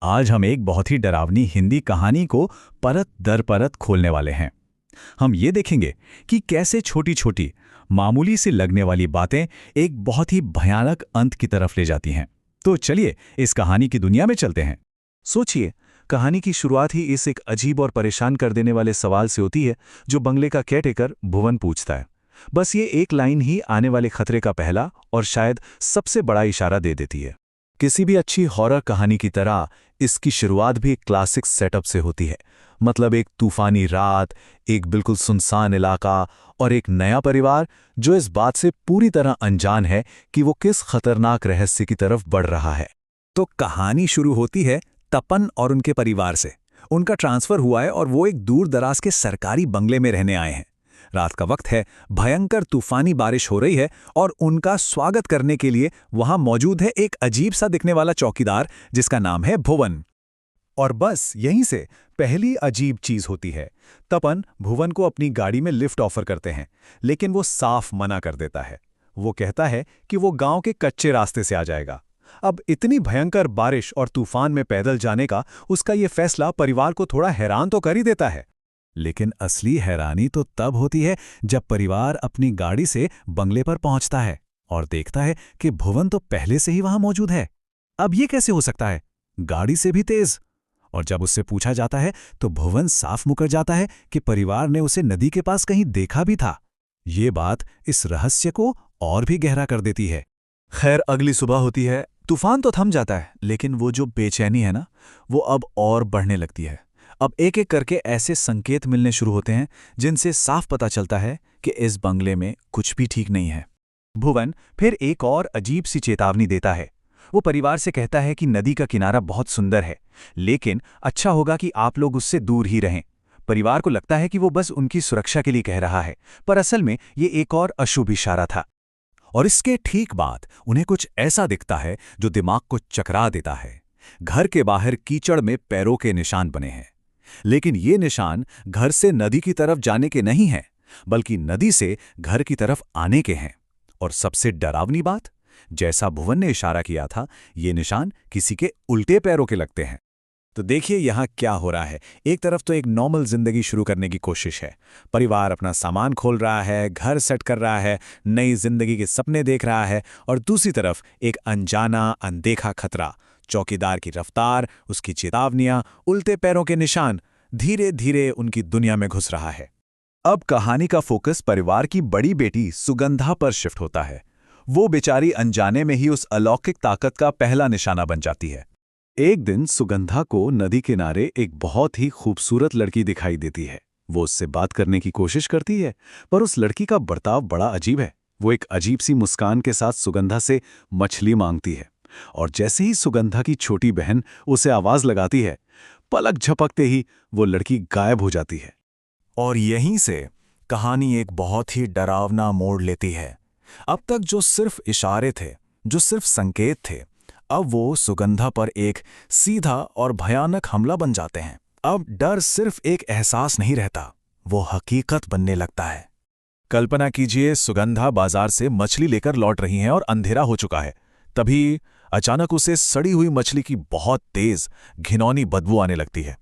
आज हम एक बहुत ही डरावनी हिंदी कहानी को परत दर परत खोलने वाले हैं। हम ये देखेंगे कि कैसे छोटी छोटी मामूली सी लगने वाली बातें एक बहुत ही भयानक अंत की तरफ ले जाती हैं। तो चलिए इस कहानी की दुनिया में चलते हैं। सोचिए, कहानी की शुरुआत ही इस एक अजीब और परेशान कर देने वाले सवाल से होती है जो बंगले का केयरटेकर भुवन पूछता है। बस ये एक लाइन ही आने वाले खतरे का पहला और शायद सबसे बड़ा इशारा दे देती है। किसी भी अच्छी हॉरर कहानी की तरह इसकी शुरुआत भी एक क्लासिक सेटअप से होती है। मतलब एक तूफानी रात, एक बिल्कुल सुनसान इलाका और एक नया परिवार जो इस बात से पूरी तरह अनजान है कि वो किस खतरनाक रहस्य की तरफ बढ़ रहा है। तो कहानी शुरू होती है तपन और उनके परिवार से। उनका ट्रांसफर हुआ है और वो एक दूर दराज के सरकारी बंगले में रहने आए हैं। रात का वक्त है, भयंकर तूफानी बारिश हो रही है और उनका स्वागत करने के लिए वहां मौजूद है एक अजीब सा दिखने वाला चौकीदार जिसका नाम है भुवन। और बस यहीं से पहली अजीब चीज होती है। तपन भुवन को अपनी गाड़ी में लिफ्ट ऑफर करते हैं, लेकिन वो साफ मना कर देता है। वो कहता है कि वो गांव के कच्चे रास्ते से आ जाएगा। अब इतनी भयंकर बारिश और तूफान में पैदल जाने का उसका ये फैसला परिवार को थोड़ा हैरान तो कर ही देता है। लेकिन असली हैरानी तो तब होती है जब परिवार अपनी गाड़ी से बंगले पर पहुंचता है और देखता है कि भुवन तो पहले से ही वहां मौजूद है। अब ये कैसे हो सकता है, गाड़ी से भी तेज? और जब उससे पूछा जाता है तो भुवन साफ मुकर जाता है कि परिवार ने उसे नदी के पास कहीं देखा भी था। ये बात इस रहस्य को और भी गहरा कर देती है। खैर, अगली सुबह होती है। तूफान तो थम जाता है, लेकिन वो जो बेचैनी है ना, वो अब और बढ़ने लगती है। अब एक एक करके ऐसे संकेत मिलने शुरू होते हैं जिनसे साफ पता चलता है कि इस बंगले में कुछ भी ठीक नहीं है। भुवन फिर एक और अजीब सी चेतावनी देता है। वो परिवार से कहता है कि नदी का किनारा बहुत सुंदर है, लेकिन अच्छा होगा कि आप लोग उससे दूर ही रहें। परिवार को लगता है कि वो बस उनकी सुरक्षा के लिए कह रहा है, पर असल में ये एक और अशुभ इशारा था। और इसके ठीक बाद उन्हें कुछ ऐसा दिखता है जो दिमाग को चकरा देता है। घर के बाहर कीचड़ में पैरों के निशान बने हैं, लेकिन ये निशान घर से नदी की तरफ जाने के नहीं हैं, बल्कि नदी से घर की तरफ आने के हैं। और सबसे डरावनी बात, जैसा भुवन ने इशारा किया था, ये निशान किसी के उल्टे पैरों के लगते हैं। तो देखिए यहाँ क्या हो रहा है। एक तरफ तो एक नॉर्मल जिंदगी शुरू करने की कोशिश है। परिवार अपना सामान खोल रहा है, घर सेट कर रहा है, नई जिंदगी के सपने देख रहा है। और दूसरी तरफ एक अनजाना अनदेखा खतरा, चौकीदार की रफ्तार, उसकी चेतावनियां, उल्टे पैरों के निशान धीरे धीरे उनकी दुनिया में घुस रहा है। अब कहानी का फोकस परिवार की बड़ी बेटी सुगंधा पर शिफ्ट होता है। वो बेचारी अनजाने में ही उस अलौकिक ताकत का पहला निशाना बन जाती है। एक दिन सुगंधा को नदी किनारे एक बहुत ही खूबसूरत लड़की दिखाई देती है। वो उससे बात करने की कोशिश करती है, पर उस लड़की का बर्ताव बड़ा अजीब है। वो एक अजीब सी मुस्कान के साथ सुगंधा से मछली मांगती है, और जैसे ही सुगंधा की छोटी बहन उसे आवाज लगाती है, पलक झपकते ही वो लड़की गायब हो जाती है। और यहीं से कहानी एक बहुत ही डरावना मोड़ लेती है। अब तक जो सिर्फ इशारे थे, जो सिर्फ संकेत थे, अब वो सुगंधा पर एक सीधा और भयानक हमला बन जाते हैं। अब डर सिर्फ एक एहसास नहीं रहता, वो हकीकत बनने लगता है। कल्पना कीजिए, सुगंधा बाजार से मछली लेकर लौट रही हैं और अंधेरा हो चुका है। तभी अचानक उसे सड़ी हुई मछली की बहुत तेज घिनौनी बदबू आने लगती है।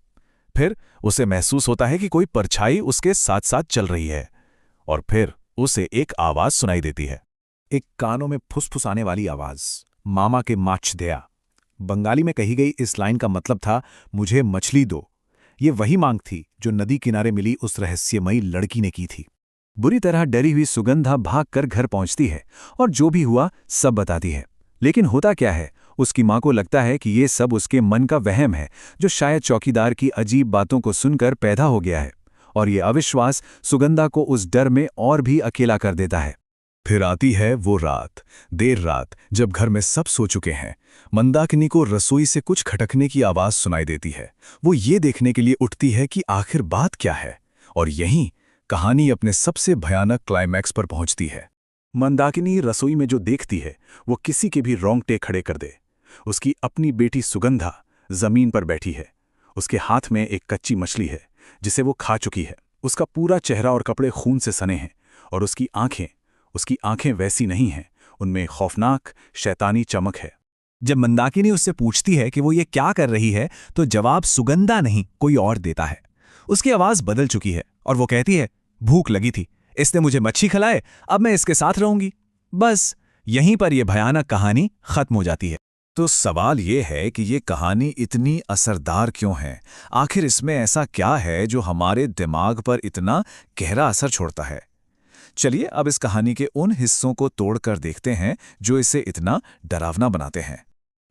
फिर उसे महसूस होता है कि कोई परछाई उसके साथ साथ चल रही है, और फिर उसे एक आवाज सुनाई देती है, एक कानों में फुसफुसाने वाली आवाज, मामा के माछ दया। बंगाली में कही गई इस लाइन का मतलब था, मुझे मछली दो। ये वही मांग थी जो नदी किनारे मिली उस रहस्यमयी लड़की ने की थी। बुरी तरह डरी हुई सुगंधा भागकर घर पहुंचती है और जो भी हुआ सब बताती है। लेकिन होता क्या है, उसकी मां को लगता है कि ये सब उसके मन का वहम है, जो शायद चौकीदार की अजीब बातों को सुनकर पैदा हो गया है। और ये अविश्वास सुगंधा को उस डर में और भी अकेला कर देता है। फिर आती है वो रात, देर रात, जब घर में सब सो चुके हैं। मंदाकिनी को रसोई से कुछ खटकने की आवाज सुनाई देती है। वो ये देखने के लिए उठती है कि आखिर बात क्या है, और यहीं कहानी अपने सबसे भयानक क्लाइमैक्स पर पहुंचती है। मंदाकिनी रसोई में जो देखती है वो किसी के भी रोंगटे खड़े कर दे। उसकी अपनी बेटी सुगंधा जमीन पर बैठी है। उसके हाथ में एक कच्ची मछली है जिसे वो खा चुकी है। उसका पूरा चेहरा और कपड़े खून से सने हैं, और उसकी आंखें वैसी नहीं हैं, उनमें खौफनाक शैतानी चमक है। जब मंदाकिनी उससे पूछती है कि वो ये क्या कर रही है, तो जवाब सुगंधा नहीं कोई और देता है। उसकी आवाज बदल चुकी है और वो कहती है, भूख लगी थी, इसने मुझे मच्छी खिलाए, अब मैं इसके साथ रहूंगी। बस यहीं पर यह भयानक कहानी खत्म हो जाती है। तो सवाल ये है कि ये कहानी इतनी असरदार क्यों है? आखिर इसमें ऐसा क्या है जो हमारे दिमाग पर इतना गहरा असर छोड़ता है? चलिए अब इस कहानी के उन हिस्सों को तोड़कर देखते हैं जो इसे इतना डरावना बनाते हैं।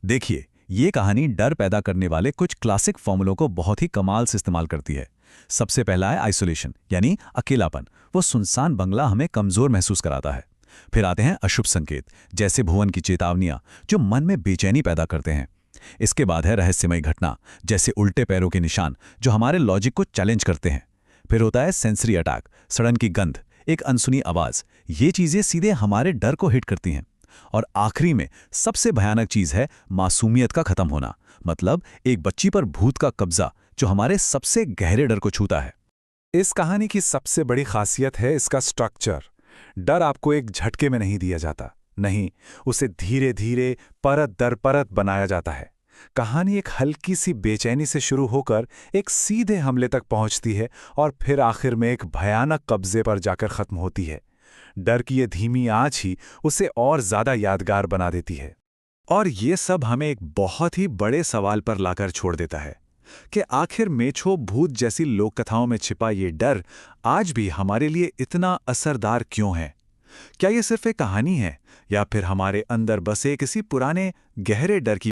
देखिए, ये कहानी डर पैदा करने वाले कुछ क्लासिक फॉर्मूलों को बहुत ही कमाल से इस्तेमाल करती है। सबसे पहला है आइसोलेशन, यानी अकेलापन। वो सुनसान बंगला हमें कमजोर महसूस कराता है। फिर आते हैं अशुभ संकेत, जैसे भुवन की चेतावनियां, जो मन में बेचैनी पैदा करते हैं। इसके बाद है रहस्यमयी घटना, जैसे उल्टे पैरों के निशान, जो हमारे लॉजिक को चैलेंज करते हैं। फिर होता है सेंसरी अटैक, सड़न की गंध, एक अनसुनी आवाज। ये चीजें सीधे हमारे डर को हिट करती हैं। और आखिरी में सबसे भयानक चीज है मासूमियत का खत्म होना, मतलब एक बच्ची पर भूत का कब्जा, जो हमारे सबसे गहरे डर को छूता है। इस कहानी की सबसे बड़ी खासियत है इसका स्ट्रक्चर। डर आपको एक झटके में नहीं दिया जाता, नहीं, उसे धीरे धीरे परत दर परत बनाया जाता है। कहानी एक हल्की सी बेचैनी से शुरू होकर एक सीधे हमले तक पहुंचती है और फिर आखिर में एक भयानक कब्जे पर जाकर खत्म होती है। डर की ये धीमी आंच ही उसे और ज्यादा यादगार बना देती है। और ये सब हमें एक बहुत ही बड़े सवाल पर लाकर छोड़ देता है कि आखिर मेछो भूत जैसी लोक कथाओं में छिपा ये डर आज भी हमारे लिए इतना असरदार क्यों है? क्या ये सिर्फ एक कहानी है, या फिर हमारे अंदर बसे किसी पुराने गहरे डर की